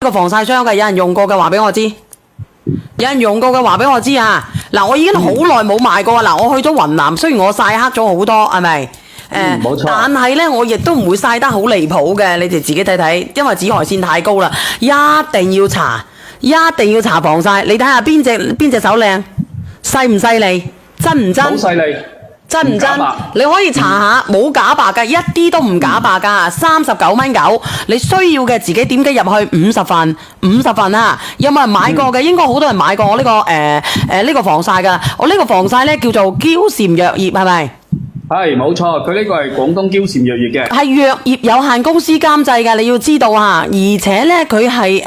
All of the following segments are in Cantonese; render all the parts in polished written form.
個防曬霜嘅，有人用過嘅話俾我知，有人用過嘅話俾我知啊！嗱，我已經好耐冇買過啦。我去咗雲南，雖然我曬黑咗好多，係咪？冇錯。但係呢，我亦都唔會曬得好離譜嘅。你哋自己睇睇，因為紫外線太高啦，一定要搽，一定要搽防曬。你睇下邊隻手靚，細唔細膩，真唔真？好細膩。真唔真？你可以查下，冇假白㗎，一啲都唔假白㗎，39.9蚊。你需要嘅自己點擊入去50份啊！有冇人買過嘅？應該好多人買過我呢個防曬㗎。我呢個防曬呢叫做嬌禪藥業，係咪？係冇錯，佢呢個係廣東嬌禪藥業嘅，係藥業有限公司監製㗎，你要知道啊！而且呢，佢係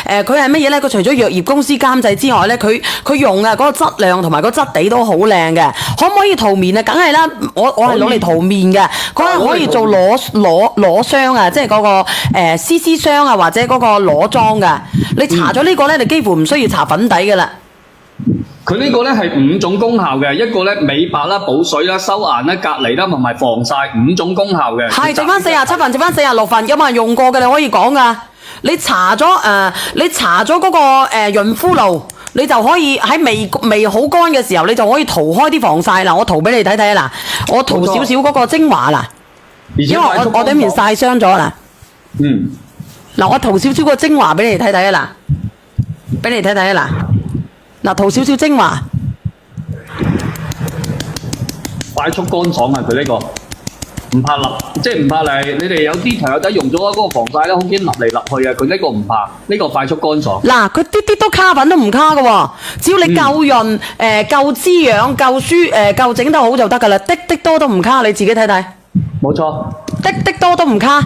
佢係乜嘢呢？佢除咗藥業公司監製之外呢，佢用嘅嗰個質量同埋個質地都好靚嘅。可唔可以塗面啊？梗係啦，我係攞嚟塗面嘅。佢係可以做裸霜啊，即係嗰個CC 霜啊，或者嗰個裸妝㗎。你搽咗呢個呢，你幾乎唔需要搽粉底㗎啦。佢呢個咧係5種功效嘅，一個咧美白啦、補水啦、收顏啦、隔離啦，同埋防曬5種功效嘅。係，剩翻47份，剩翻46份，有冇人用過嘅？你可以講噶。你搽咗嗰個潤膚露，你就可以喺未好乾嘅時候，你就可以塗開啲防曬。嗱，我塗俾你睇睇啦。我塗少少嗰個精華啦，因為我對面曬傷咗啦。嗯。嗱，我塗少少個精華俾你睇睇啊嗱，俾你睇睇啊嗱。嗱，塗少少精華，快速乾爽啊！佢呢個唔怕立，即係唔怕嚟。你哋有啲朋友仔用咗嗰個防曬咧，好驚立嚟立去啊！佢呢個唔怕，呢個快速乾爽。嗱，佢啲都卡粉都唔卡㗎喎，只要你夠潤、夠滋養、夠整得好就得㗎啦，啲多都唔卡，你自己睇睇。冇錯。啲多都唔卡。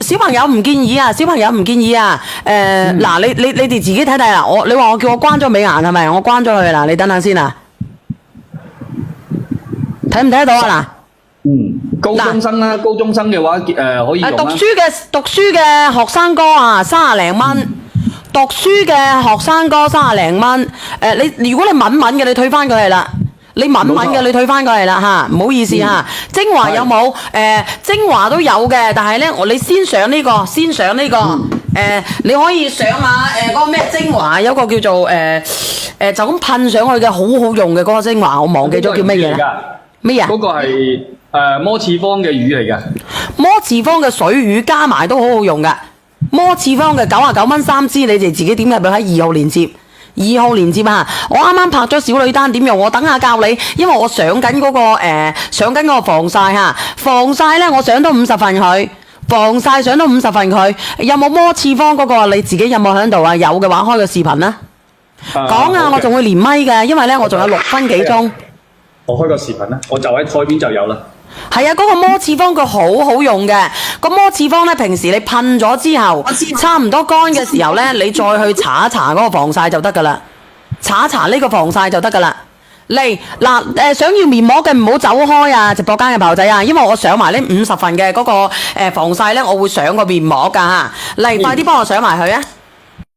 小朋友唔建議啊，小朋友唔建議啊。嗱，你哋自己睇睇啦。你話我叫我關咗美顏係咪？我關咗佢啦，你等等先啊。睇唔睇得到啊嗱？高中生啦，高中生嘅話可以用啦。讀書嘅學生哥啊，30零蚊。讀書嘅學生哥30零蚊。如果你敏嘅，你退翻佢係啦。你敏嘅，你退翻過嚟啦嚇，唔好意思嚇。精華有冇？精華都有嘅，但係咧，你先上呢個，你可以上下嗰個咩精華，有個叫做就咁噴上去嘅，好好用嘅嗰個精華，我忘記咗叫乜嘢啦。咩啊？嗰個係摩次方嘅乳嚟嘅。摩次方嘅水乳加埋都好好用㗎。摩次方嘅99蚊3支，你哋自己點入去喺2號連接。2號連接啊！我啱啱拍咗小女單點用，我等下教你，因為我上緊嗰個防曬嚇，防曬咧我上到50份佢，防曬上到50份佢，有冇摩次方嗰個你自己有冇喺度啊？有嘅話開個視頻啦，講啊，我仲會連咪嘅，因為咧我仲有6分幾鐘。我開個視頻啦，我就喺台邊就有啦。係啊，嗰個摩次方佢好好用嘅，個摩次方咧平時你噴咗之後，差唔多乾嘅時候咧，你再去搽一搽嗰個防曬就得噶啦，搽一搽呢個防曬就得噶啦。嚟嗱想要面膜嘅唔好走開啊！直播間嘅朋友仔啊，因為我上埋呢50份嘅嗰個防曬咧，我會上個面膜噶嚇。嚟，快啲幫我上埋佢啊！